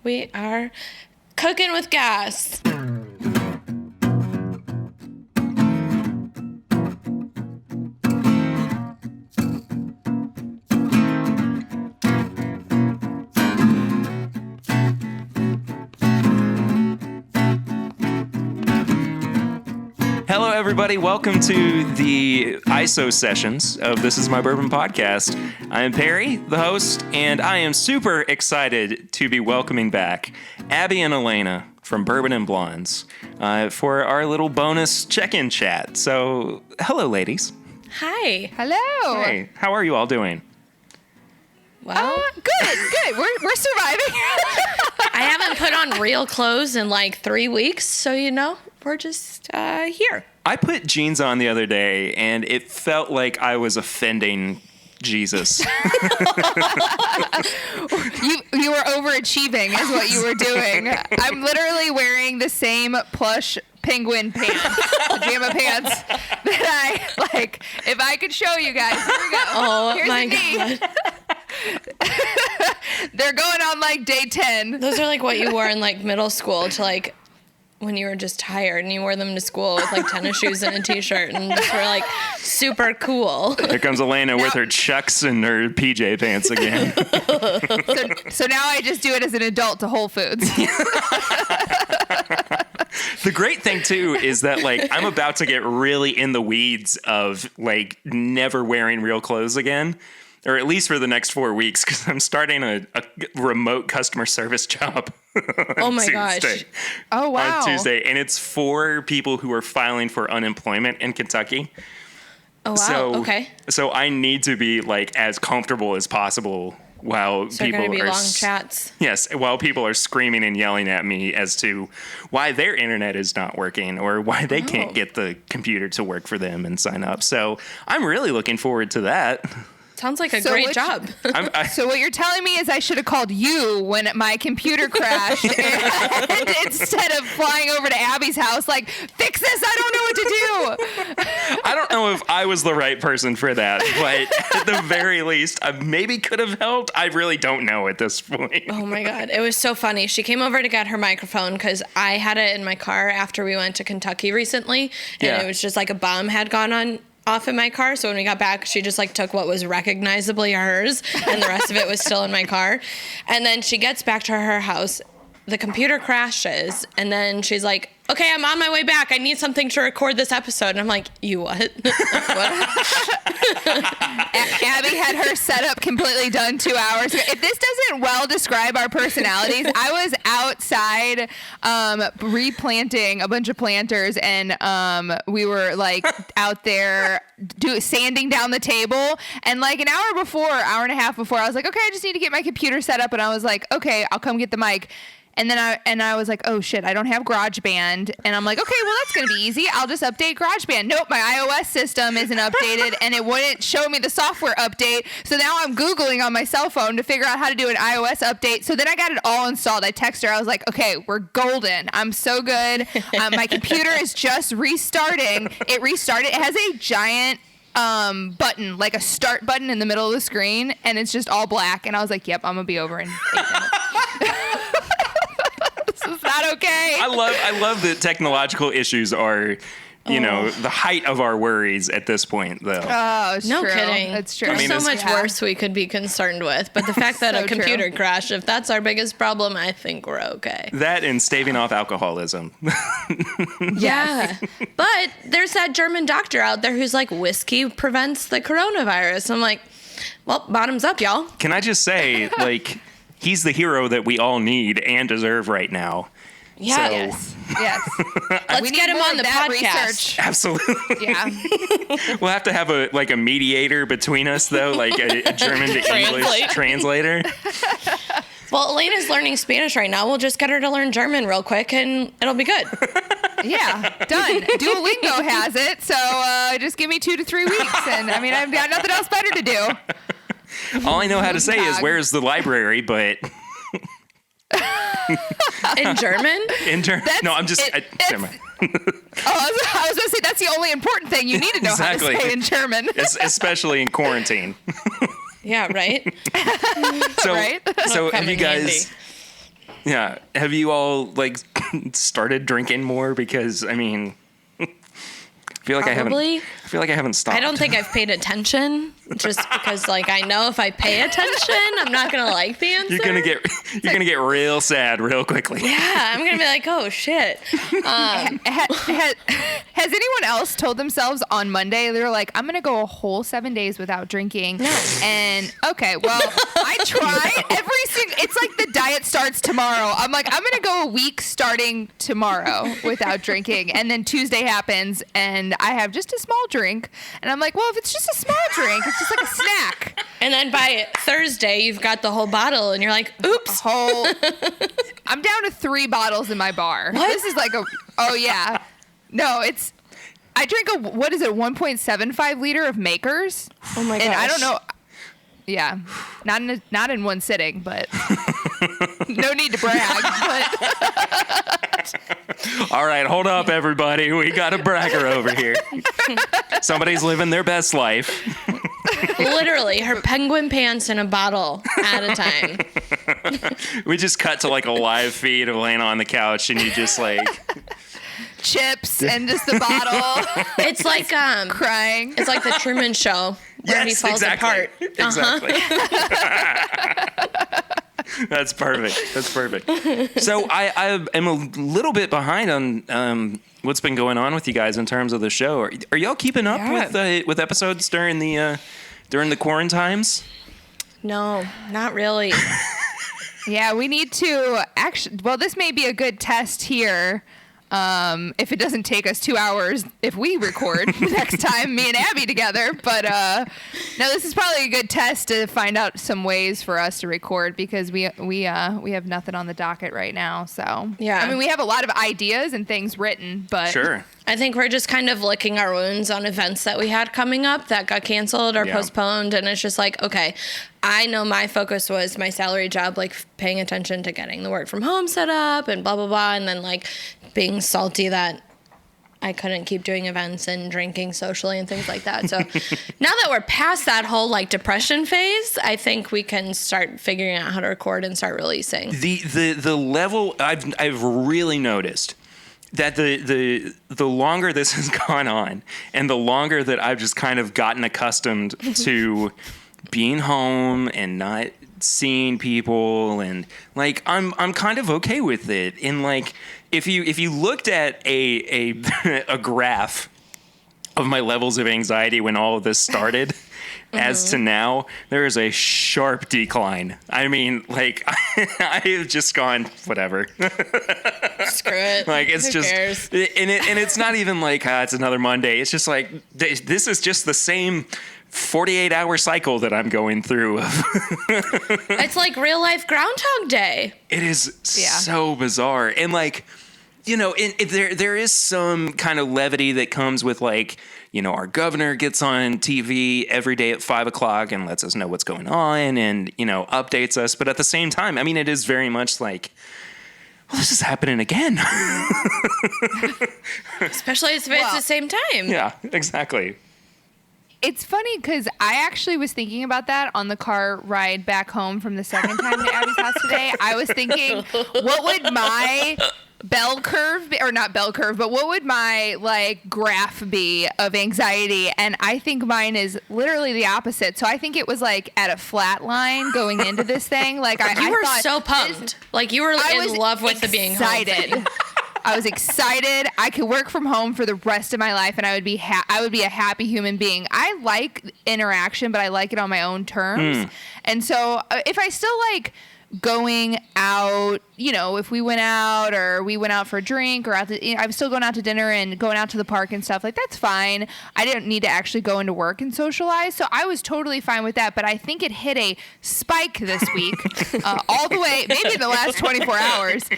We are cooking with gas. Hello, everybody. Welcome to the Isosessions of This Is My Bourbon podcast. I am Perry, the host, and I am super excited to be welcoming back Abby and Alaina from Bourbon Blondes for our little bonus check-in chat. So, hello, ladies. Hi. Hello. Hey, how are you all doing? Well, Good. We're surviving. I haven't put on real clothes in like 3 weeks, so we're just here. I put jeans on the other day, and it felt like I was offending Jesus. You were overachieving is what you were doing. I'm literally wearing the same plush penguin pants, pajama pants that I like. If I could show you guys, here we go. Oh, here's my God. They're going on like day 10. Those are like what you wore in like middle school to like when you were just tired and you wore them to school with like tennis shoes and a t-shirt and just were like super cool. Here comes Alaina with her Chucks and her PJ pants again. So now I just do it as an adult to Whole Foods. The great thing, too, is that, like, I'm about to get really in the weeds of, like, never wearing real clothes again, or at least for the next 4 weeks, because I'm starting a remote customer service job. Oh, my gosh. Oh, wow. On Tuesday, and it's for people who are filing for unemployment in Kentucky. Oh, wow. Okay. So I need to be, like, as comfortable as possible while people going to be are long chats. Yes, while people are screaming and yelling at me as to why their internet is not working or why they can't get the computer to work for them and sign up. So I'm really looking forward to that. Sounds like a great job. So what you're telling me is I should have called you when my computer crashed and instead of flying over to Abby's house, like, fix this, I don't know what to do. I don't know if I was the right person for that, but at the very least, I maybe could have helped. I really don't know at this point. Oh my God. It was so funny. She came over to get her microphone because I had it in my car after we went to Kentucky recently. And it was just like a bomb had gone off in my car. So when we got back, she just like took what was recognizably hers and the rest of it was still in my car. And then she gets back to her house. The computer crashes, and then she's like, okay, I'm on my way back. I need something to record this episode. And I'm like, you what? What? Abby had her setup completely done 2 hours ago. If this doesn't well describe our personalities, I was outside replanting a bunch of planters, and we were like out there sanding down the table. And like an hour and a half before, I was like, okay, I just need to get my computer set up. And I was like, okay, I'll come get the mic. And then I was like, oh shit, I don't have GarageBand. And I'm like, okay, well that's gonna be easy. I'll just update GarageBand. Nope, my iOS system isn't updated and it wouldn't show me the software update. So now I'm Googling on my cell phone to figure out how to do an iOS update. So then I got it all installed. I texted her, I was like, okay, we're golden. I'm so good. My computer is just restarting. It restarted. It has a giant button, like a start button in the middle of the screen, and it's just all black. And I was like, yep, I'm gonna be over in 8 minutes. Is that okay? I love that technological issues are, the height of our worries at this point, though. Oh, it's no true. kidding. It's true. There's so much worse we could be concerned with. But the fact that So a computer crashed, if that's our biggest problem, I think we're okay. That and staving off alcoholism. Yeah. But there's that German doctor out there who's like, whiskey prevents the coronavirus. I'm like, well, bottoms up, y'all. Can I just say, like, he's the hero that we all need and deserve right now. Yeah. So, Yes. Let's get him on the podcast. Research. Absolutely. Yeah. We'll have to have a mediator between us, though, like a German to English translator. Well, Elena's learning Spanish right now. We'll just get her to learn German real quick, and it'll be good. Yeah, done. Duolingo has it, so just give me 2 to 3 weeks, and I mean, I've got nothing else better to do. All I know how to say is, where's the library, but... In German? No, I'm just... never mind. I was going to say, that's the only important thing you need to know how to say in German. Especially in quarantine. Yeah, right? So, Right? so Come have you in guys... handy. Yeah. Have you all like started drinking more? Because I mean, I feel like Probably. I feel like I haven't stopped. I don't think I've paid attention, just because like I know if I pay attention, I'm not gonna like the answer. You're gonna get real sad real quickly. Yeah, I'm gonna be like, oh shit. Has anyone else told themselves on Monday they were like, I'm gonna go a whole 7 days without drinking? No. And okay, well, I try every single. It's like the diet starts tomorrow. I'm like, I'm gonna go a week starting tomorrow without drinking, and then Tuesday happens, and I have just a small drink, and I'm like, well, if it's just a small drink, it's just like a snack. And then by Thursday, you've got the whole bottle, and you're like, oops. I'm down to 3 bottles in my bar. What? This is like oh yeah. No, I drink a 1.75 liter of Makers. Oh my gosh. And I don't know. Yeah, not in one sitting, but no need to brag. But All right, hold up, everybody. We got a bragger over here. Somebody's living their best life. Literally, her penguin pants in a bottle at a time. We just cut to like a live feed of Alaina on the couch, and you just like chips and just the bottle. It's like crying. It's like the Truman Show where he falls apart. Exactly. That's perfect. So I am a little bit behind on what's been going on with you guys in terms of the show. Are y'all keeping up with episodes during the quarantines? No, not really. Yeah, we need to actually. Well, this may be a good test here. If it doesn't take us 2 hours if we record next time, me and Abby together. But no, this is probably a good test to find out some ways for us to record, because we have nothing on the docket right now. So yeah, I mean, we have a lot of ideas and things written, but sure. I think we're just kind of licking our wounds on events that we had coming up that got canceled or postponed. And it's just like, okay, I know my focus was my salary job, like paying attention to getting the work from home set up and blah, blah, blah. And then like being salty that I couldn't keep doing events and drinking socially and things like that. So now that we're past that whole like depression phase, I think we can start figuring out how to record and start releasing. The level I've really noticed that the longer this has gone on, and the longer that I've just kind of gotten accustomed to being home and not seeing people, and like I'm kind of okay with it. And like if you looked at a graph of my levels of anxiety when all of this started, as to now, there is a sharp decline. I mean, like, I have just gone, whatever. Screw it. Like, it's Who just, cares? and it's not even like, it's another Monday. It's just like, this is just the same 48-hour cycle that I'm going through. It's like real life Groundhog Day. It is so bizarre. And like, you know, there is some kind of levity that comes with like, you know, our governor gets on TV every day at 5 o'clock and lets us know what's going on and, you know, updates us. But at the same time, I mean, it is very much like, well, this is happening again. Especially if it's the same time. Yeah, exactly. it's funny because I actually was thinking about that on the car ride back home from the second time to Abby's house today. I was thinking, what would my bell curve be, or not bell curve, but what would my like graph be of anxiety? And I think mine is literally the opposite. So I think it was like at a flat line going into this thing. Like I were thought, so pumped. Like you were in love with the being home thing. I was excited. I could work from home for the rest of my life, and I would be a happy human being. I like interaction, but I like it on my own terms. And so if I still like going out, you know, if we went out or we went out for a drink or I was still going out to dinner and going out to the park and stuff, like that's fine. I didn't need to actually go into work and socialize. So I was totally fine with that. But I think it hit a spike this week, all the way, maybe in the last 24 hours,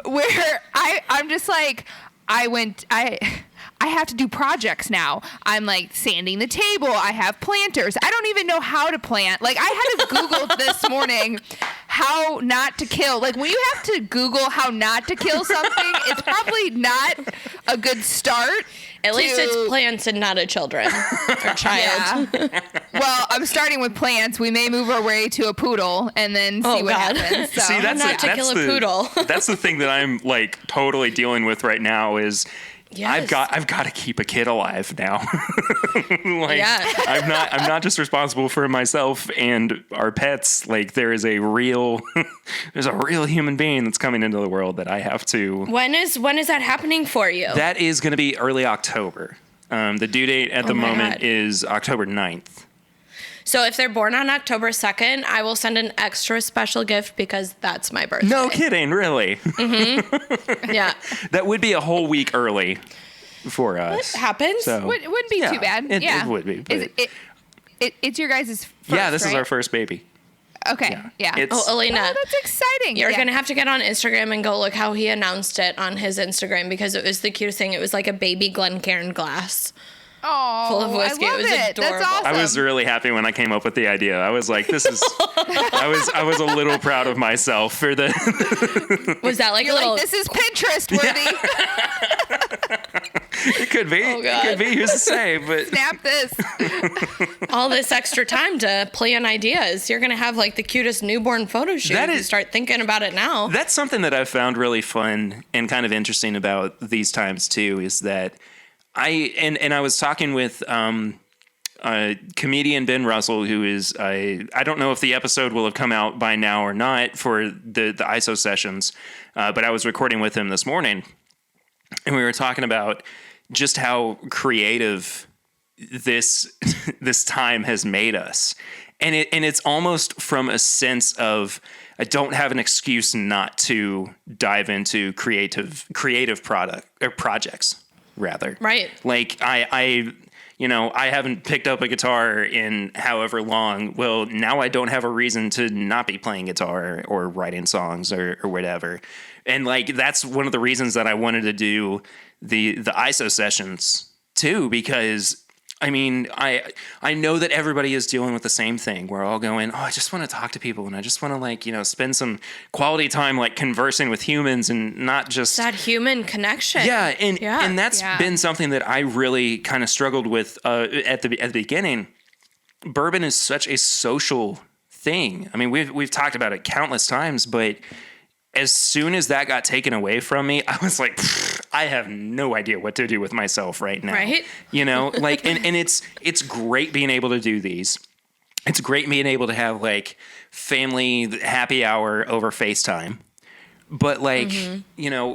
where I'm just like, I have to do projects now. I'm like sanding the table. I have planters. I don't even know how to plant. Like I had to Google this morning how not to kill. Like when you have to Google how not to kill something, it's probably not a good start. At least it's plants and not a children or child. Yeah. Well, I'm starting with plants. We may move our way to a poodle and then see what happens. So. See, that's not to kill a poodle. That's the thing that I'm like totally dealing with right now is Yes. I've got to keep a kid alive now. Like, Yeah. I'm not just responsible for myself and our pets. Like there's a real human being that's coming into the world that I have to. When is that happening for you? That is going to be early October. The due date at the moment God. is October 9th. So if they're born on October 2nd, I will send an extra special gift because that's my birthday. No kidding, really. Yeah. That would be a whole week early for us. It happens. Wouldn't be too bad. It would be. But It's your guys' first, this is right? our first baby. Okay. Yeah. It's- Alaina. Oh, that's exciting. You're going to have to get on Instagram and go look how he announced it on his Instagram because it was the cutest thing. It was like a baby Glencairn glass. Oh, full of whiskey. I love It was That's adorable. awesome. I was really happy when I came up with the idea. I was like, this is, I was a little proud of myself for the. Was that like You're a little... like, this is Pinterest worthy. It could be. Oh, It God. could be. Who's to say? But Snap this. all this extra time to plan ideas. You're going to have like the cutest newborn photo shoot. That You is- start thinking about it now. that's something that I've found really fun and kind of interesting about these times too, is that I was talking with comedian Ben Russell, who is I don't know if the episode will have come out by now or not for the Isosessions, but I was recording with him this morning, and we were talking about just how creative this time has made us, and it's almost from a sense of I don't have an excuse not to dive into creative product or projects. Rather. Right. Like I haven't picked up a guitar in however long. Well, now I don't have a reason to not be playing guitar or writing songs or whatever. And like, that's one of the reasons that I wanted to do the Isosessions too, because I mean, I know that everybody is dealing with the same thing. We're all going, I just want to talk to people and I just want to like, spend some quality time like conversing with humans and not just That human connection. yeah, and that's Yeah. been something that I really kind of struggled with at the beginning. Bourbon is such a social thing. I mean, we've talked about it countless times, but as soon as that got taken away from me, I was like, I have no idea what to do with myself right now. Right. Like, and it's great being able to do these. It's great being able to have like family happy hour over FaceTime. But like,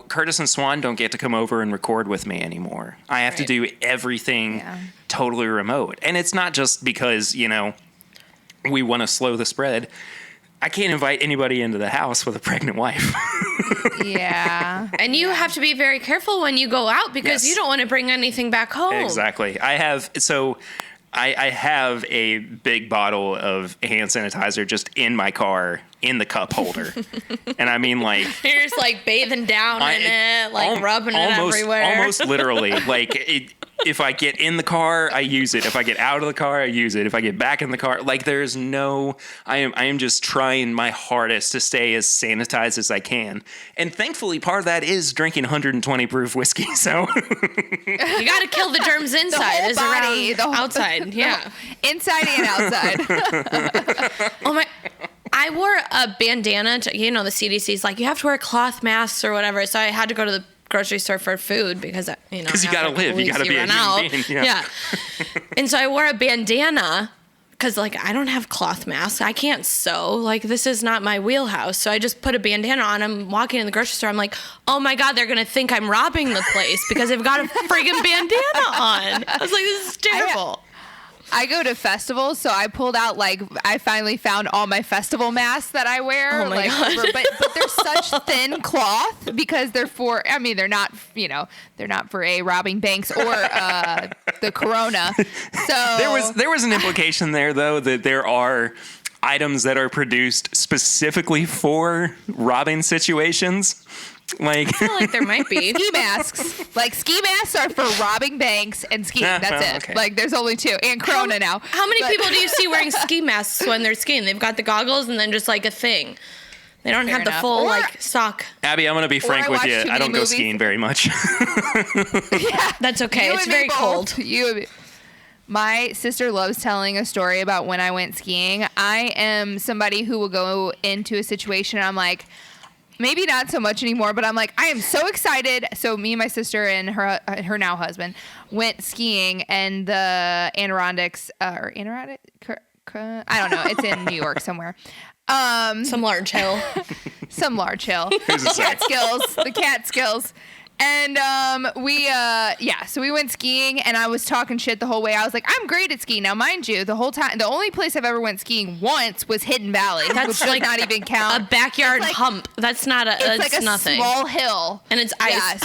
Curtis and Swan don't get to come over and record with me anymore. I have to do everything totally remote. And it's not just because, we want to slow the spread. I can't invite anybody into the house with a pregnant wife. Yeah. And you have to be very careful when you go out because Yes. you don't want to bring anything back home. Exactly. I have a big bottle of hand sanitizer just in my car in the cup holder. And I mean like You're just like bathing down in it, like rubbing it everywhere. Almost literally. Like if I get in the car, I use it. If I get out of the car, I use it. If I get back in the car, like there's no, I am just trying my hardest to stay as sanitized as I can. And thankfully part of that is drinking 120 proof whiskey. So You got to kill the germs inside whole as body, around outside. Yeah. Inside and outside. Oh my. I wore a bandana to, the CDC's like, you have to wear cloth masks or whatever. So I had to go to the grocery store for food because, because you got to after live. You weeks got to be a run human out. being. Yeah. And so I wore a bandana because, like, I don't have cloth masks. I can't sew. Like, this is not my wheelhouse. So I just put a bandana on. I'm walking in the grocery store. I'm like, oh, my God, they're going to think I'm robbing the place because they've got a friggin' bandana on. I was like, this is terrible. I go to festivals, so I pulled out I finally found all my festival masks that I wear. Oh my God. But they're such thin cloth because they're for. I mean, they're not. They're not for robbing banks or the corona. So There was an implication there though that there are items that are produced specifically for robbing situations. Like, I feel like there might be. ski masks. Like ski masks are for robbing banks and skiing. That's it. Okay. Like there's only two. And corona now. How many people do you see wearing ski masks when they're skiing? They've got the goggles and then just like a thing. They don't have the enough. full, Or- sock. Abby, I'm going to be frank I with watch you. too I don't many go movies. skiing very much. Yeah. That's okay. You It's and me very both. cold. My sister loves telling a story about when I went skiing. I am somebody who will go into a situation and I'm like, maybe not so much anymore, but I'm like, I am so excited. So me and my sister and her now husband went skiing, and the Adirondacks, I don't know. It's in New York somewhere. Some large hill. Some large hill. Who's to say? The Catskills. And so we went skiing, and I was talking shit the whole way. I was like, I'm great at skiing. Now, mind you, the whole time, the only place I've ever went skiing once was Hidden Valley, which does not even count. A backyard hump. That's not It's that's like a nothing. small hill. And it's ice.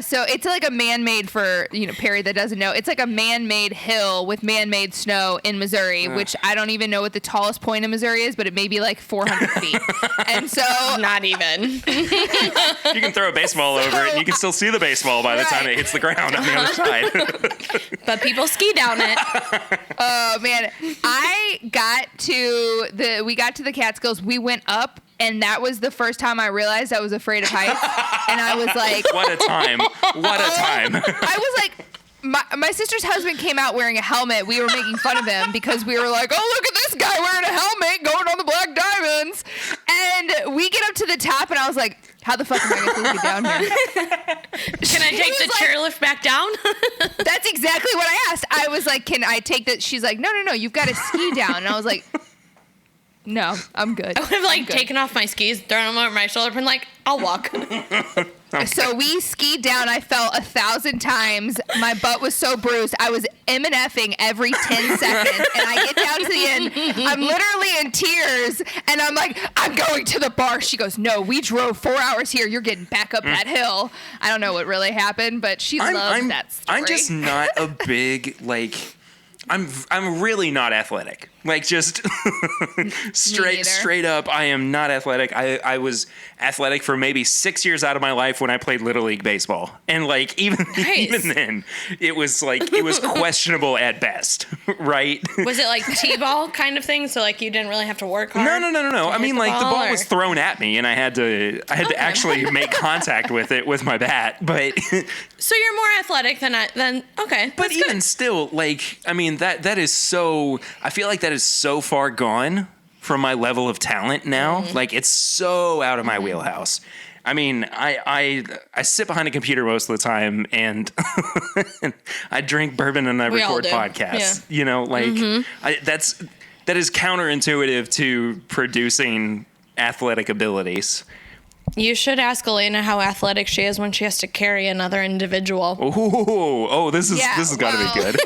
So it's like a man-made, for Perry that doesn't know. It's like a man-made hill with man-made snow in Missouri, which I don't even know what the tallest point in Missouri is, but it may be like 400 feet. And so Not even. You can throw a baseball over it, and you can still see the baseball by the time it hits the ground on the other side. But people ski down it. oh man, we got to the Catskills. We went up, and that was the first time I realized I was afraid of heights. And I was like, What a time. What a time. I was like, my sister's husband came out wearing a helmet. We were making fun of him because we were like, oh, look at this guy wearing a helmet going on the Black Diamonds. And we get up to the top, and I was like, how the fuck am I going to get down here? Can I take the chairlift back down? That's exactly what I asked. I was like, can I take that? She's like, no, you've got to ski down. And I was like, no, I'm good. I would have taken off my skis, thrown them over my shoulder, and like, I'll walk. So we skied down. I fell 1,000 times. My butt was so bruised. I was M&Fing every 10 seconds. And I get down to the end. I'm literally in tears. And I'm like, I'm going to the bar. She goes, no, we drove 4 hours here. You're getting back up that hill. I don't know what really happened, but she loves that story. I'm just not a big, I'm really not athletic. Just straight up, I am not athletic. I was athletic for maybe 6 years out of my life when I played Little League baseball. And even then, it was questionable at best, right? Was it like T-ball kind of thing? So you didn't really have to work hard? No. I mean, the ball was thrown at me, and I had to actually make contact with it with my bat. But so you're more athletic than okay. But even good. Still, I mean, that is so. I feel like that is so far gone from my level of talent now. Mm-hmm. It's so out of my wheelhouse. I mean, I sit behind a computer most of the time, and I drink bourbon and I record podcasts. Yeah. That is counterintuitive to producing athletic abilities. You should ask Alaina how athletic she is when she has to carry another individual. This has got to be good.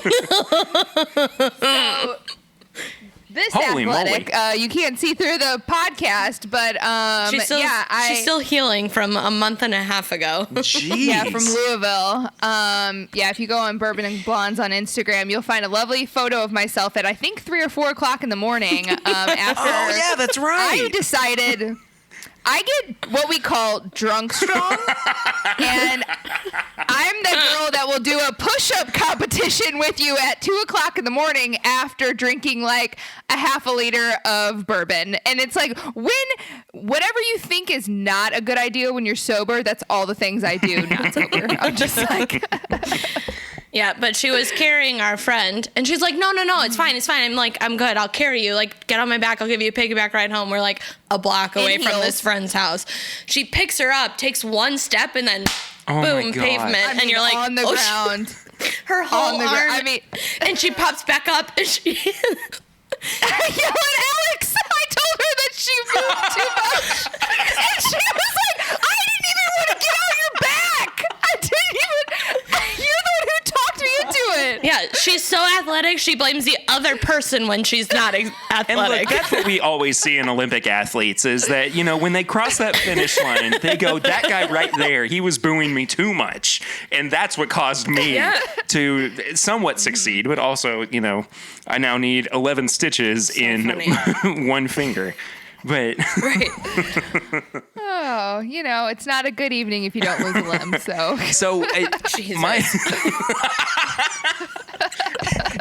So, this Holy athletic, moly. You can't see through the podcast, but she's still healing from a month and a half ago. Jeez. Yeah, from Louisville. If you go on Bourbon and Blondes on Instagram, you'll find a lovely photo of myself at I think 3 or 4 o'clock in the morning. After that's right. I decided I get what we call drunk strong, and I'm the girl that will do a push-up competition with you at 2 o'clock in the morning after drinking a half a liter of bourbon. And it's whatever you think is not a good idea when you're sober, that's all the things I do not sober. I'm just Yeah, but she was carrying our friend, and she's like, no, it's fine. I'm like, I'm good. I'll carry you. Get on my back. I'll give you a piggyback ride home. We're a block away from this friend's house. She picks her up, takes one step, and then boom, pavement. And you're like, on the ground. Her whole arm. And she pops back up, and she... I yelled at Alex. I told her that she moved too much. And she was like, I didn't even want to get on your back. You're the one who talked me into it. Yeah, she's so athletic, she blames the other person when she's not athletic. And look, that's what we always see in Olympic athletes is that, when they cross that finish line, they go, that guy right there, he was booing me too much. And that's what caused me to somewhat succeed. But also, I now need 11 stitches in one finger. But right. It's not a good evening if you don't lose a limb. So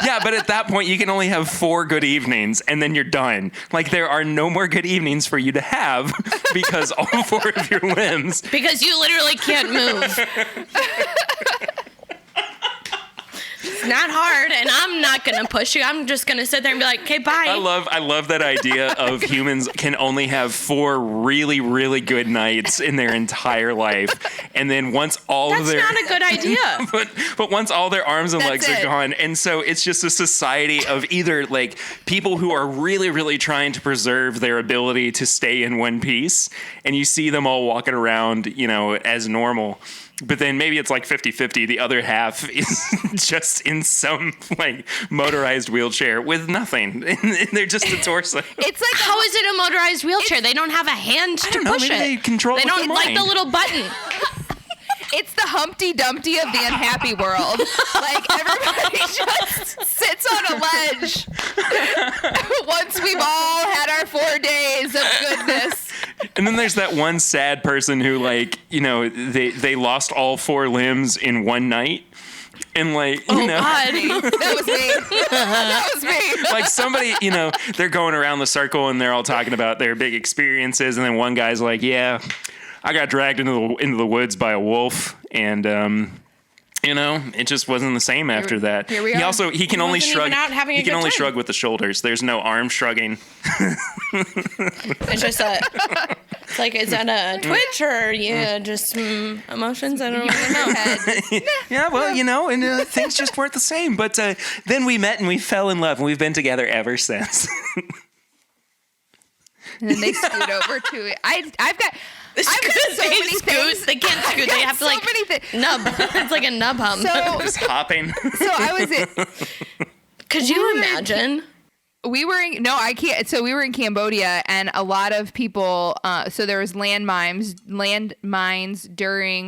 Yeah, but at that point, you can only have 4 good evenings, and then you're done. Like, there are no more good evenings for you to have because all 4 of your limbs... Because you literally can't move. It's not hard, and I'm not going to push you. I'm just going to sit there and be like, okay, bye. I love that idea of humans can only have 4 really, really good nights in their entire life. And then once all of their... That's not a good idea. But once all their arms and legs are gone. And so it's just a society of either like people who are really, really trying to preserve their ability to stay in one piece. And you see them all walking around, you know, as normal. But then maybe it's like 50-50. The other half is just in some like motorized wheelchair with nothing. And they're just a torso. It's like, how is it a motorized wheelchair? They don't have a hand to push it. They control it. They don't like the little button. It's the Humpty Dumpty of the unhappy world. Like, everybody just sits on a ledge once we've all had our 4 days of goodness. And then there's that one sad person who, like, you know, they lost all 4 limbs in one night. And like, you know, God. That was me. That was me. Like somebody, you know, they're going around the circle and they're all talking about their big experiences. And then one guy's like, yeah, I got dragged into the woods by a wolf. And, you know, it just wasn't the same after that. Here we are. He can only shrug. He can only shrug with the shoulders. There's no arm shrugging. It's just it's like, is that a twitch or just emotions? I don't really know. Yeah, well, you know, and things just weren't the same. But then we met and we fell in love, and we've been together ever since. And then they scoot over to it. I've got so many things. They can't scoot. They have to like nub. It's like a nub hum. So, just hopping. So I was Could you imagine? I can't. So we were in Cambodia, and a lot of people. So there was landmines during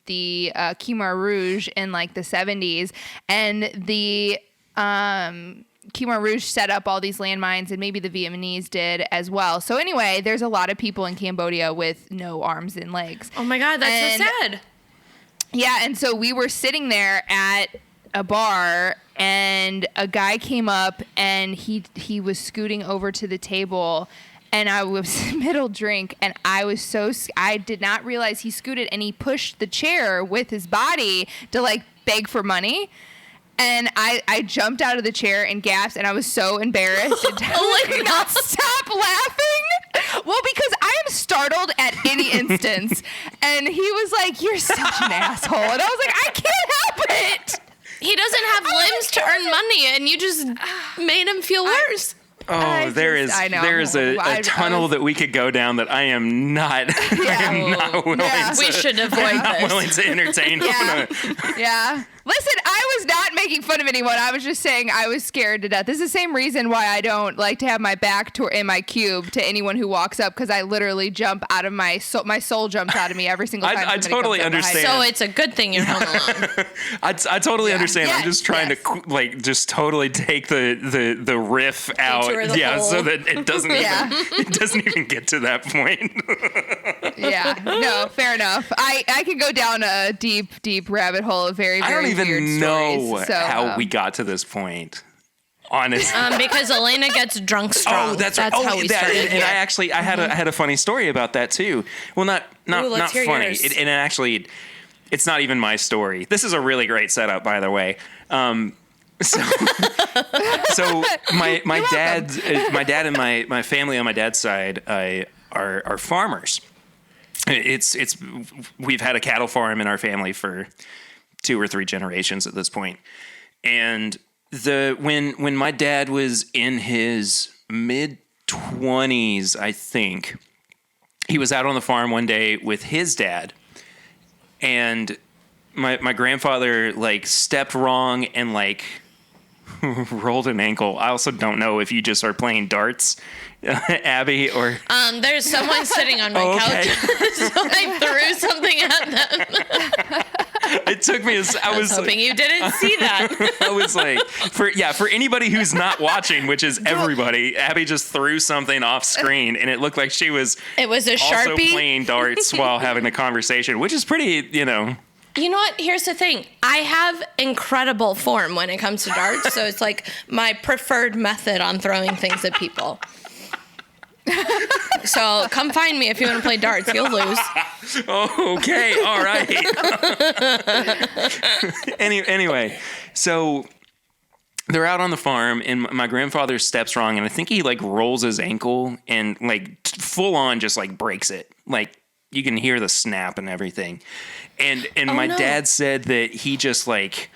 the Khmer Rouge in like the 70s, and the Khmer Rouge set up all these landmines, and maybe the Vietnamese did as well. So anyway, there's a lot of people in Cambodia with no arms and legs. Oh my God, that's so sad. Yeah, and so we were sitting there at a bar, and a guy came up, and he was scooting over to the table, and I was middle drink, and I did not realize he scooted, and he pushed the chair with his body to like beg for money. And I jumped out of the chair and gasped, and I was so embarrassed. And I could not stop laughing. Well, because I am startled at any instance. And he was like, "You're such an asshole." And I was like, "I can't help it." He doesn't have limbs to earn money, and you just made him feel worse. There is a tunnel that we could go down that I am not. I am not willing. Yeah. We should avoid this. I'm not willing to entertain. Yeah. Listen, I was not making fun of anyone. I was just saying I was scared to death. This is the same reason why I don't like to have my back in my cube to anyone who walks up, because I literally jump out of my soul jumps out of me every single time. I totally understand. So it's a good thing you're home alone. I totally understand. I'm just trying to like just totally take the riff out. So that it doesn't even get to that point. Yeah. No, fair enough. I could go down a deep rabbit hole of very, very I don't even know stories, how we got to this point. Honestly, because Alaina gets drunk strong. Oh, that's right. How we started. And I had a funny story about that too. Well, not funny. It's not even my story. This is a really great setup, by the way. So my dad and my family on my dad's side are farmers. We've had a cattle farm in our family for 2 or 3 generations at this point. And when my dad was in his mid-20s, I think, he was out on the farm one day with his dad, and my grandfather like stepped wrong and like rolled an ankle. I also don't know if you just are playing darts, Abby, or there's someone sitting on my couch, so I threw something at them. It took me I was hoping you didn't see that. I was like, for anybody who's not watching, which is everybody, Abby just threw something off screen, and it looked like she was a also Sharpie playing darts while having a conversation, which is pretty, you know. You know what? Here's the thing. I have incredible form when it comes to darts, so it's like my preferred method on throwing things at people. So come find me if you want to play darts. You'll lose. Okay, all right. Anyway, so they're out on the farm, and my grandfather steps wrong, and I think he like rolls his ankle and like full on just like breaks it. Like you can hear the snap and everything. And my dad said that he just like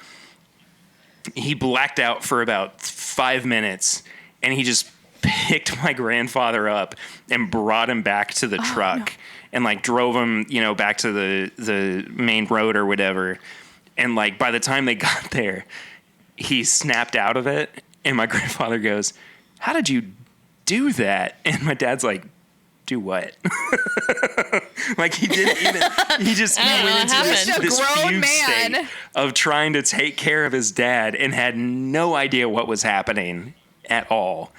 he blacked out for about 5 minutes, and he just picked my grandfather up and brought him back to the truck and like drove him, back to the main road or whatever. And like by the time they got there, he snapped out of it, and my grandfather goes, "How did you do that?" And my dad's like, "Do what?" Like he didn't even. He went into this fugue state of trying to take care of his dad and had no idea what was happening at all.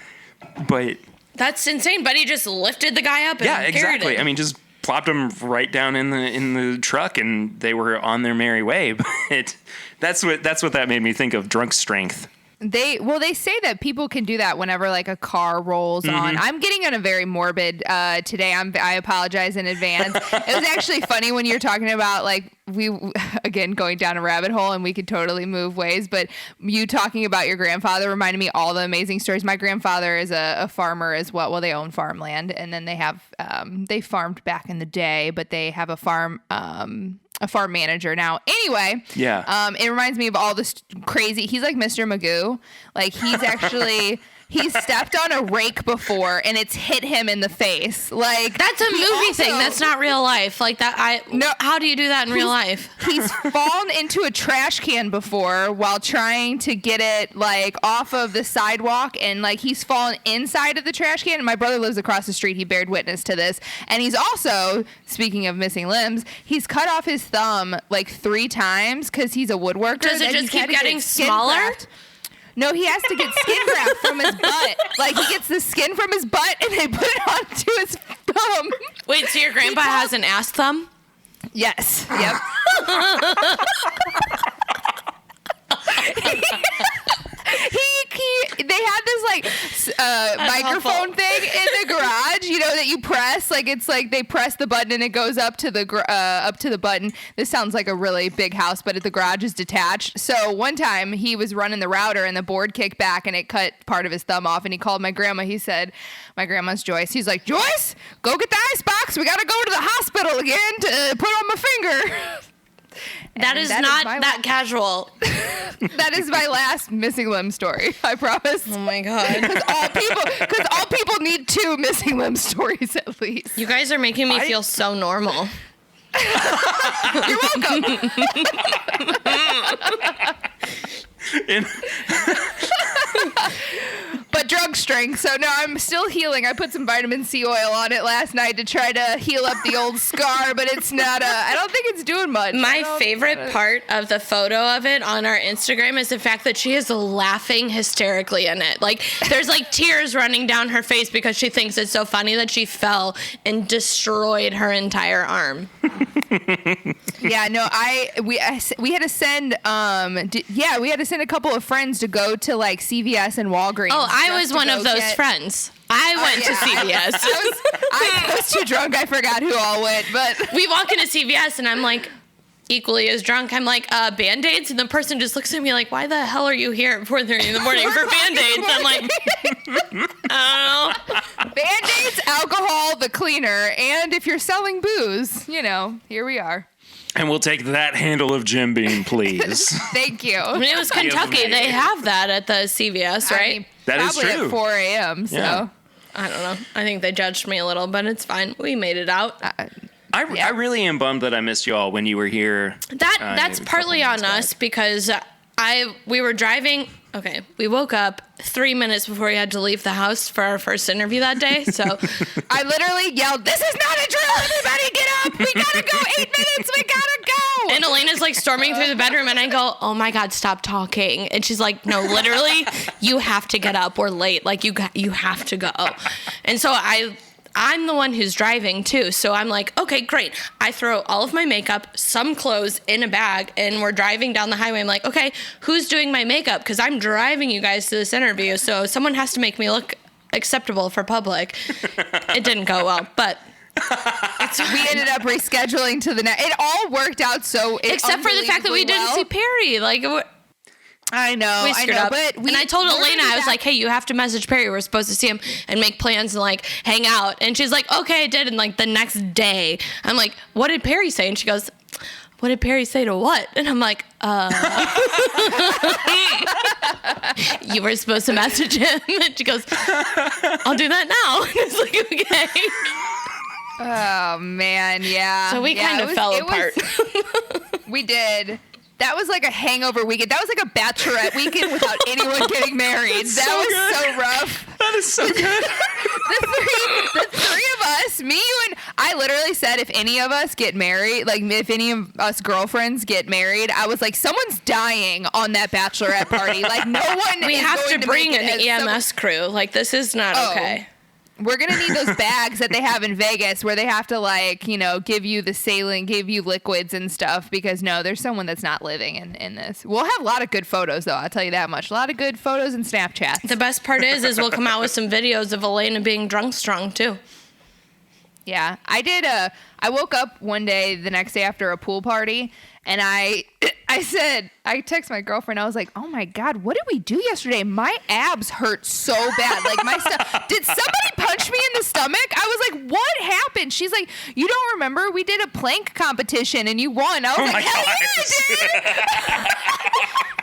But that's insane. But he just lifted the guy up and carried exactly. him. I mean, just plopped him right down in the truck, and they were on their merry way. But that's what that made me think of, drunk strength. They say that people can do that whenever like a car rolls on. I'm getting on a very morbid today. I apologize in advance. It was actually funny when you're talking about like again going down a rabbit hole, and we could totally move ways. But you talking about your grandfather reminded me all the amazing stories. My grandfather is a farmer as well. Well, they own farmland, and then they have they farmed back in the day, but they have a farm manager now. Anyway, it reminds me of all this crazy. He's like Mr. Magoo. Like he's stepped on a rake before and it's hit him in the face. Like that's a movie thing. That's not real life. Like that. No. How do you do that in real life? He's fallen into a trash can before while trying to get it like off of the sidewalk, and like he's fallen inside of the trash can. And my brother lives across the street. He bared witness to this. And he's also, speaking of missing limbs, he's cut off his thumb like 3 times because he's a woodworker. Does it just keep getting smaller? No, he has to get skin graft from his butt. Like, he gets the skin from his butt, and they put it onto his thumb. Wait, so your grandpa has an ass thumb? Yes. Yep. They had this like microphone thing in the garage, that you press. Like it's like they press the button and it goes up to the button. This sounds like a really big house, but the garage is detached. So one time he was running the router and the board kicked back and it cut part of his thumb off. And he called my grandma. He said, my grandma's Joyce. He's like, "Joyce, go get the ice box. We got to go to the hospital again to put on my finger." That is not that casual. That is my last missing limb story. I promise. Oh my God. Because all people need 2 missing limb stories at least. You guys are making me feel so normal. You're welcome. But drug strength. So no, I'm still healing. I put some vitamin C oil on it last night to try to heal up the old scar, but it's not. I don't think it's doing much. My favorite part of the photo of it on our Instagram is the fact that she is laughing hysterically in it. Like there's like tears running down her face because she thinks it's so funny that she fell and destroyed her entire arm. Yeah, no, we had to send we had to send a couple of friends to go to like CVS and Walgreens. Oh, I was one of those friends. I went to CVS. I was too drunk. I forgot who all went, but we walk into CVS and I'm like equally as drunk. I'm like, Band-Aids? And the person just looks at me like, "Why the hell are you here at 4:30 in the morning for Band-Aids?" I'm like, I don't know. Band-Aids, alcohol, the cleaner, and if you're selling booze, here we are. And we'll take that handle of Jim Beam, please. Thank you. I mean, it was Kentucky. They have that at the CVS, right? I mean, that is true. Probably at 4 a.m., so. Yeah. I don't know. I think they judged me a little, but it's fine. We made it out. I really am bummed that I missed you all when you were here. That's partly on us because we were driving. Okay, we woke up 3 minutes before we had to leave the house for our first interview that day. So I literally yelled, "This is not a drill! Everybody get up! We gotta go! 8 minutes! We gotta go!" And Alaina's like storming through the bedroom, and I go, "Oh my God, stop talking!" And she's like, "No, literally, you have to get up. We're late. Like you have to go." And so I I'm the one who's driving too. So I'm like, okay, great. I throw all of my makeup, some clothes in a bag, and we're driving down the highway. I'm like, okay, who's doing my makeup? Because I'm driving you guys to this interview. So someone has to make me look acceptable for public. It didn't go well, but we ended up rescheduling to the next. It all worked out so except for the fact that we didn't see Perry. Like, I know, but and I told Alaina, I was like, hey, you have to message Perry. We're supposed to see him and make plans and like hang out. And she's like, okay, I did. And like the next day, I'm like, what did Perry say? And she goes, what did Perry say to what? And I'm like, you were supposed to message him. And she goes, I'll do that now. And it's like, okay. Oh man, yeah. So we kind of fell apart. We did. That was like a hangover weekend. That was like a bachelorette weekend without anyone getting married. That was so rough. That is so good. The three of us, me, you, and I literally said if any of us get married, like if any of us girlfriends get married, I was like, someone's dying on that bachelorette party. Like no one. We have to bring an EMS crew. Like this is not okay. We're going to need those bags that they have in Vegas where they have to, like, you know, give you the saline, give you liquids and stuff because, no, there's someone that's not living in this. We'll have a lot of good photos, though. I'll tell you that much. A lot of good photos and Snapchats. The best part is we'll come out with some videos of Alaina being drunk strong, too. Yeah. I woke up one day, the next day after a pool party, and I texted my girlfriend. I was like, oh my God, what did we do yesterday? My abs hurt so bad. Like my stuff. Did somebody punch me in the stomach? I was like, what happened? She's like, you don't remember? We did a plank competition and you won. I was like, hell yeah, I did.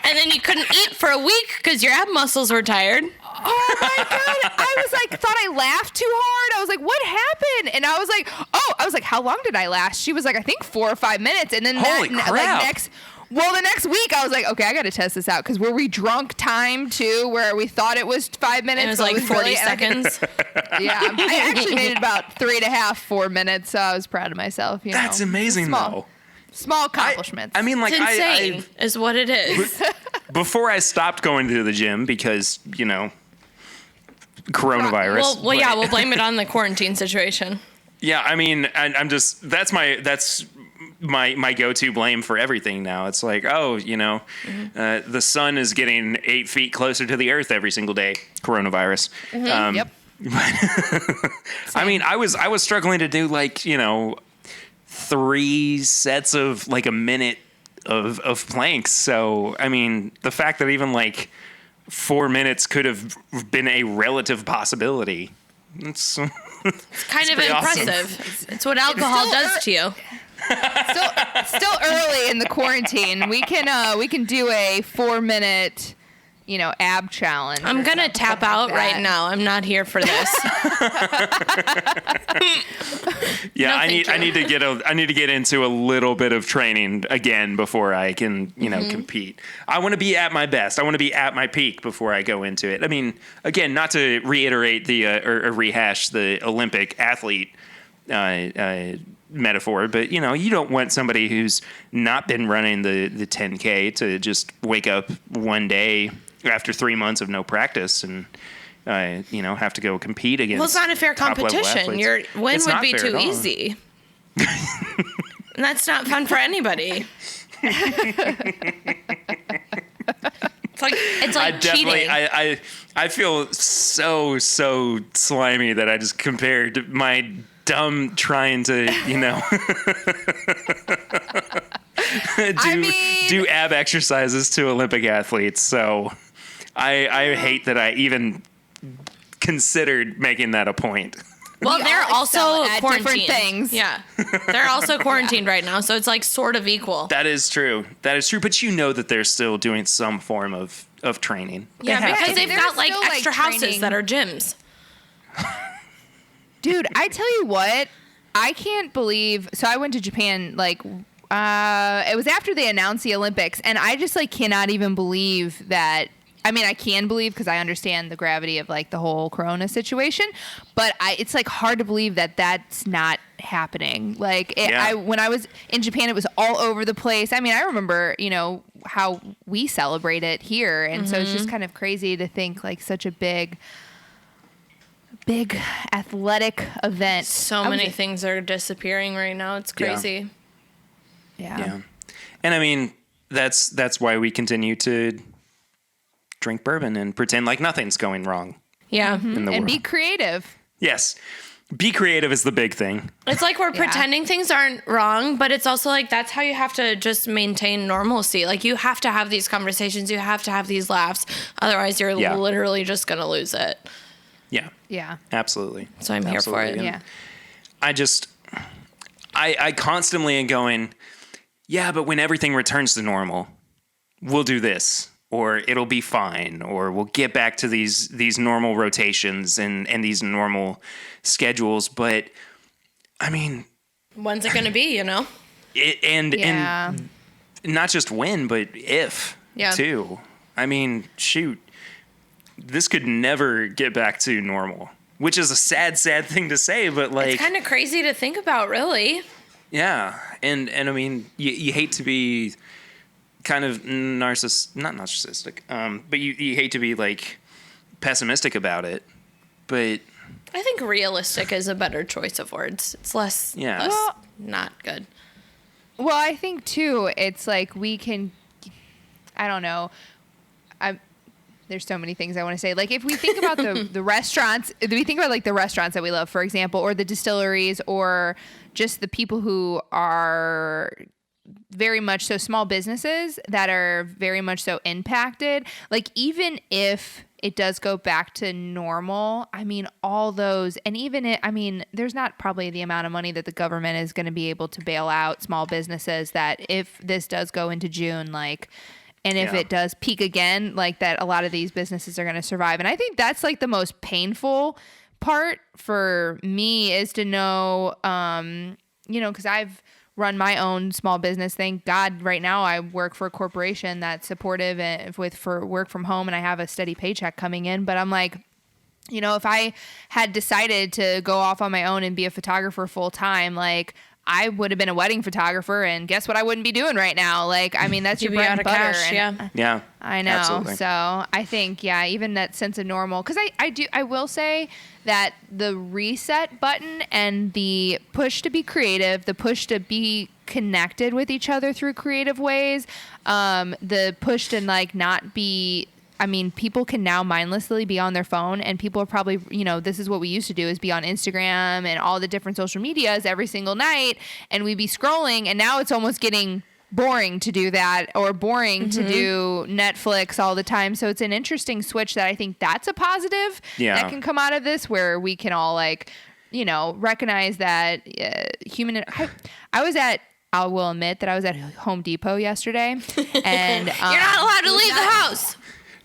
And then you couldn't eat for a week because your ab muscles were tired. Oh my God. I was like, thought I laughed too hard. I was like, what happened? And I was like, how long did I last? She was like, I think 4 or 5 minutes. And then Holy crap. the next week I was like, okay, I got to test this out. Because were we drunk time too, where we thought it was 5 minutes? It was like 40 seconds. Yeah. I actually made it about 3.5, 4 minutes. So I was proud of myself. That's amazing though. Small accomplishments. I mean, like, it's insane is what it is. Before I stopped going to the gym because, you know, coronavirus. Well, yeah, we'll blame it on the quarantine situation. Yeah, I mean, I'm just that's my go-to blame for everything now. It's like, oh, you know, the sun is getting 8 feet closer to the earth every single day. Coronavirus. Yep. I mean, I was struggling to do like, you know, 3 sets of like a minute of planks. So, I mean, the fact that even like 4 minutes could have been a relative possibility. It's kind of impressive. Awesome. It's what alcohol does to you. Still early in the quarantine. We can do a 4-minute, you know, ab challenge. I'm gonna tap out right now. I'm not here for this. Yeah, no, I need to get into a little bit of training again before I can, you know, compete. I want to be at my best. I want to be at my peak before I go into it. I mean, again, not to reiterate or rehash the Olympic athlete metaphor, but you know, you don't want somebody who's not been running the 10K to just wake up one day after 3 months of no practice and you know, have to go compete against. Well, it's not a fair competition. Your win would be too easy. And that's not fun for anybody. It's like cheating. I feel so slimy that I just compared my dumb trying to, you know, do ab exercises to Olympic athletes. So I hate that I even considered making that a point. Well, they're also quarantined. Different things. Yeah, they're also quarantined right now, so it's like sort of equal. That is true. But you know that they're still doing some form of training. Yeah, because they've got like extra houses that are gyms. Dude, I tell you what, I can't believe. So I went to Japan like it was after they announced the Olympics, and I just like cannot even believe that. I mean, I can believe because I understand the gravity of like the whole Corona situation, but it's like hard to believe that that's not happening. Like when I was in Japan, it was all over the place. I mean, I remember, you know, how we celebrate it here. And so it's just kind of crazy to think like such a big big athletic event. So many things are disappearing right now. It's crazy. Yeah. And I mean, that's why we continue to drink bourbon and pretend like nothing's going wrong. Yeah. In the And world. be creative. Yes. Be creative is the big thing. It's like we're pretending things aren't wrong, but it's also like that's how you have to just maintain normalcy. Like you have to have these conversations, you have to have these laughs. Otherwise, you're literally just going to lose it. Yeah. Yeah. Absolutely. So I'm here for it. And Yeah. I constantly am going, yeah, but when everything returns to normal, we'll do this, or it'll be fine, or we'll get back to these normal rotations and these normal schedules. But I mean, when's it going to be, and not just when, but if too. I mean, shoot, this could never get back to normal, which is a sad thing to say, but like, it's kind of crazy to think about, really. Yeah. And I mean, you hate to be kind of not narcissistic, but you hate to be like pessimistic about it, but I think realistic is a better choice of words. It's less not good. Well, I think too, it's like we can, I don't know. There's so many things I want to say. Like if we think about the restaurants, if we think about like the restaurants that we love, for example, or the distilleries, or just the people who are very much so small businesses that are very much so impacted. Like even if it does go back to normal, I mean, all those, and even there's not probably the amount of money that the government is going to be able to bail out small businesses that if this does go into June, like, and if it does peak again, like that a lot of these businesses are going to survive. And I think that's like the most painful part for me is to know, because I've run my own small business. Thank God right now I work for a corporation that's supportive and for work from home, and I have a steady paycheck coming in. But I'm like, if I had decided to go off on my own and be a photographer full time, like I would have been a wedding photographer, and guess what I wouldn't be doing right now? Like, I mean, that's your bread and butter. Cash, yeah. I know. Absolutely. So I think, even that sense of normal, because I will say that the reset button and the push to be creative, the push to be connected with each other through creative ways, the push to like not be, people can now mindlessly be on their phone, and people are probably, this is what we used to do, is be on Instagram and all the different social medias every single night, and we'd be scrolling, and now it's almost getting boring to do that, or boring to do Netflix all the time. So it's an interesting switch that I think that's a positive that can come out of this, where we can all like, recognize that I will admit that I was at Home Depot yesterday, and you're not allowed to leave the house.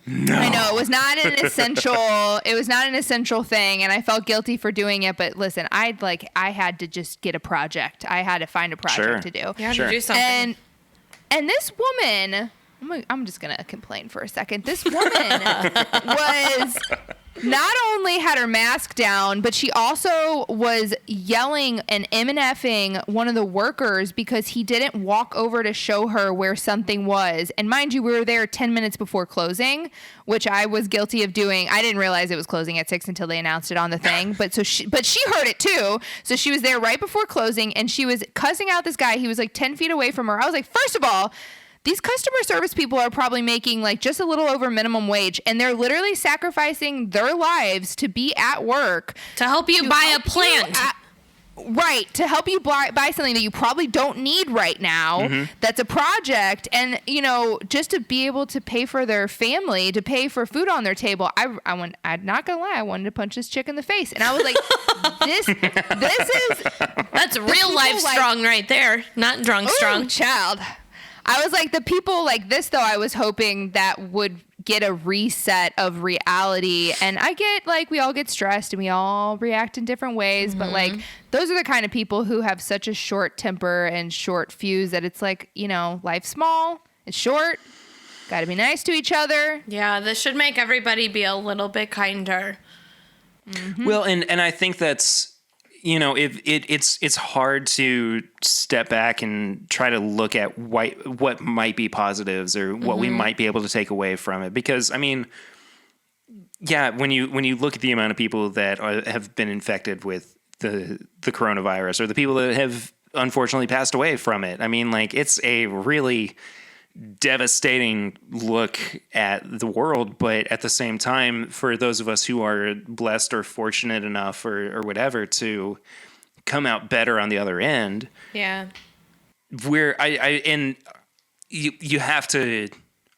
No. I know it was not an essential. It was not an essential thing, and I felt guilty for doing it. But listen, I had to just get a project. I had to find a project to do. You had to do something. And this woman, I'm just gonna complain for a second. This woman was not only had her mask down, but she also was yelling and MNFing one of the workers because he didn't walk over to show her where something was. And mind you, we were there 10 minutes before closing, which I was guilty of doing. I didn't realize it was closing at 6 until they announced it on the thing. But she heard it too. So she was there right before closing, and she was cussing out this guy. He was like 10 feet away from her. I was like, first of all, these customer service people are probably making like just a little over minimum wage, and they're literally sacrificing their lives to be at work to help you buy a plant. Right, to help you buy something that you probably don't need right now. That's a project, and just to be able to pay for their family, to pay for food on their table. I'm not gonna lie, I wanted to punch this chick in the face, and I was like, that's real life strong right there, not drunk strong. Child. I was like, the people like this, though, I was hoping that would get a reset of reality. And I get, like, we all get stressed and we all react in different ways. But, like, those are the kind of people who have such a short temper and short fuse that it's like, life's small, it's short, got to be nice to each other. Yeah, this should make everybody be a little bit kinder. Well, and I think that's, it's hard to step back and try to look at what might be positives or what we might be able to take away from it. Because, yeah, when you look at the amount of people that have been infected with the coronavirus, or the people that have unfortunately passed away from it, I mean, like, it's a really devastating look at the world. But at the same time, for those of us who are blessed or fortunate enough or whatever to come out better on the other end, Yeah. You have to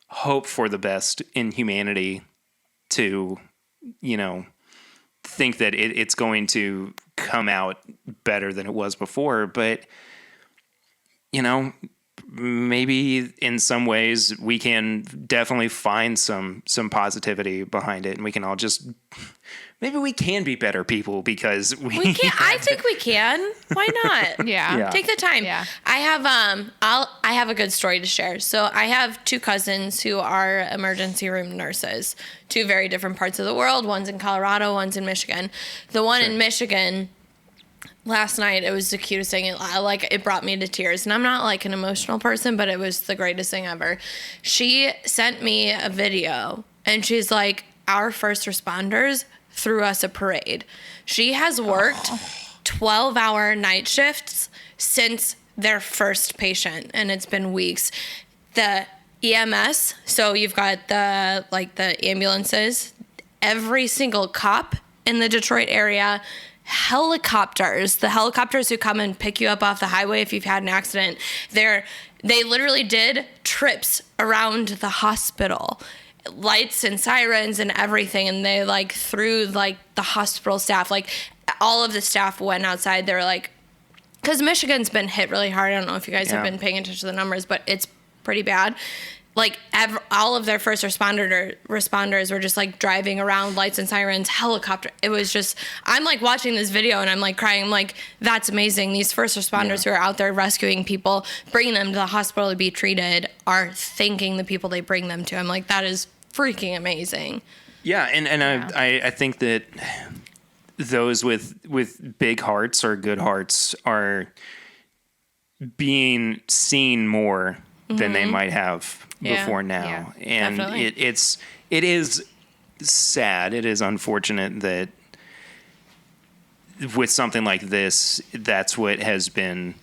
hope for the best in humanity to, think that it's going to come out better than it was before. But, maybe in some ways we can definitely find some positivity behind it, and we can all just, maybe we can be better people because we can. I think we can. Why not? Yeah. Take the time. Yeah. I have a good story to share. So I have two cousins who are emergency room nurses, two very different parts of the world. One's in Colorado, one's in Michigan. The one in Michigan, last night, it was the cutest thing. It brought me to tears. And I'm not like an emotional person, but it was the greatest thing ever. She sent me a video, and she's like, our first responders threw us a parade. She has worked 12-hour night shifts since their first patient, and it's been weeks. The EMS, so you've got the ambulances, every single cop in the Detroit area, helicopters, the helicopters who come and pick you up off the highway if you've had an accident, they literally did trips around the hospital, lights and sirens and everything, and they threw the hospital staff, all of the staff went outside. They were because Michigan's been hit really hard. I don't know if you guys have been paying attention to the numbers, but it's pretty bad. All of their first responders were just driving around, lights and sirens, helicopter. It was just, I'm watching this video and I'm crying. I'm that's amazing. These first responders who are out there rescuing people, bringing them to the hospital to be treated, are thanking the people they bring them to. I'm that is freaking amazing. Yeah, and I think that those with big hearts or good hearts are being seen more than they might have before now. And it is sad. It is unfortunate that with something like this, that's what has been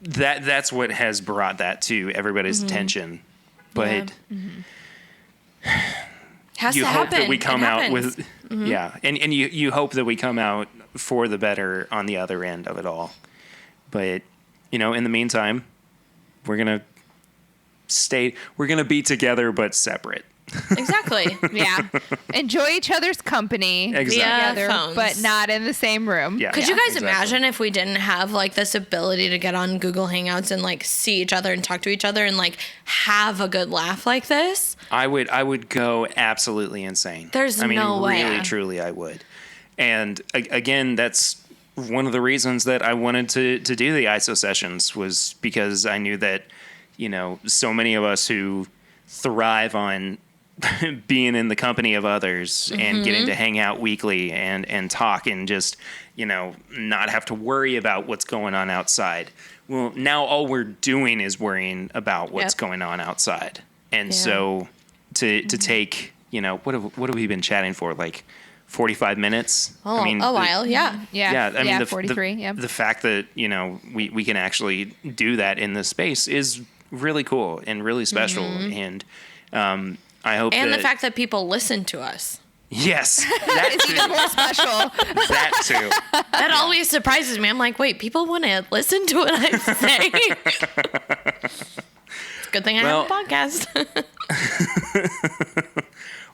that's what has brought that to everybody's attention. But Has you to hope happen. that we come out with and you hope that we come out for the better on the other end of it all. But in the meantime, we're gonna be together but separate. Exactly. Yeah. Enjoy each other's company Exactly. together, phones. but not in the same room. Yeah. Could you guys Exactly. imagine if we didn't have this ability to get on Google Hangouts and see each other and talk to each other and have a good laugh like this? I would go absolutely insane. There's no way. Really, truly, I would. And again, that's one of the reasons that I wanted to do the Isosessions, was because I knew that, so many of us who thrive on being in the company of others and getting to hang out weekly and talk and just, not have to worry about what's going on outside. Well, now all we're doing is worrying about what's going on outside. And so to take, what have we been chatting for? 45 minutes? Oh, a while, yeah. Yeah. I mean, 43. The fact that, we can actually do that in this space is really cool and really special. And I hope And the fact that people listen to us. Yes. That It's even too. more special. That too. That always surprises me. I'm wait, people want to listen to what I'm saying? It's a good thing I have a podcast.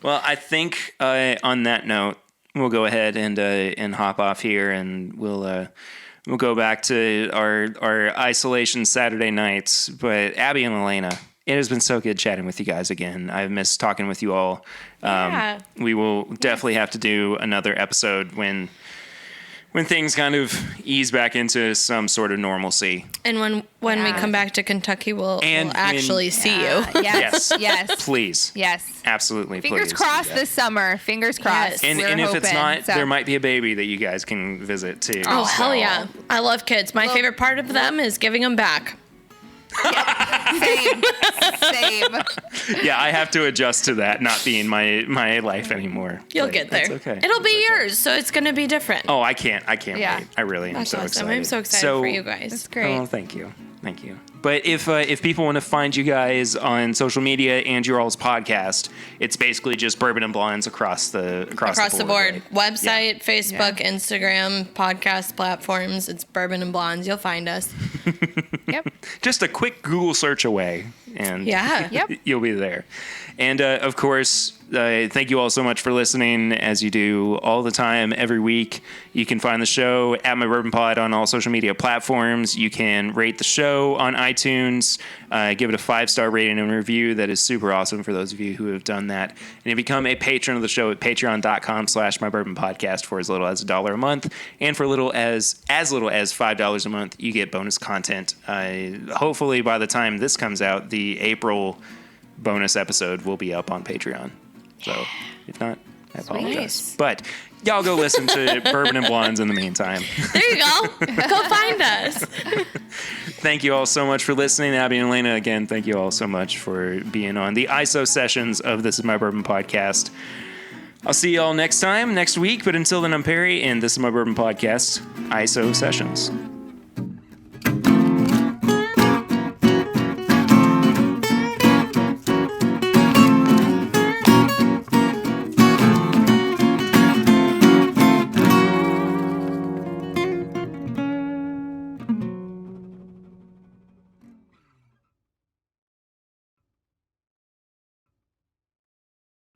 Well, I think on that note, we'll go ahead and hop off here, and we'll go back to our isolation Saturday nights. But Abby and Alaina, it has been so good chatting with you guys again. I've missed talking with you all. We will definitely have to do another episode when things kind of ease back into some sort of normalcy. And when we come back to Kentucky, we'll actually see you. Yes. Yes. Please. Yes. Absolutely. Fingers please. crossed this summer. Fingers crossed. Yes. And We're if it's hoping, not, so. there might be a baby that you guys can visit too. Oh, hell yeah. I love kids. My favorite part of them is giving them back. Same. Yeah, I have to adjust to that not being my life anymore. You'll But get there. That's okay. It'll be yours, so it's going to be different. Oh, I can't Yeah. wait. I really am That's so awesome. excited. I'm so excited for you guys. That's great. Oh, thank you. But if people want to find you guys on social media and your all's podcast, it's basically just Bourbon and Blondes across the board. Right? Website, Facebook, Instagram, podcast platforms. It's Bourbon and Blondes. You'll find us. Yep. Just a quick Google search away, and Yep. you'll be there. And of course, thank you all so much for listening, as you do all the time, every week. You can find the show at My Bourbon Pod on all social media platforms. You can rate the show on iTunes, give it a 5-star rating and review. That is super awesome for those of you who have done that. And you become a patron of the show at patreon.com/mybourbonpodcast for as little as $1 a month. And for little as little as $5 a month, you get bonus content. Hopefully by the time this comes out, the April bonus episode will be up on Patreon. So if not, I apologize. Nice. But y'all go listen to Bourbon and Blondes in the meantime. There you go. Go find us. Thank you all so much for listening. Abby and Alaina, again, thank you all so much for being on the Isosessions of This Is My Bourbon podcast. I'll see y'all next week. But until then, I'm Perry, and this is My Bourbon Podcast, Isosessions.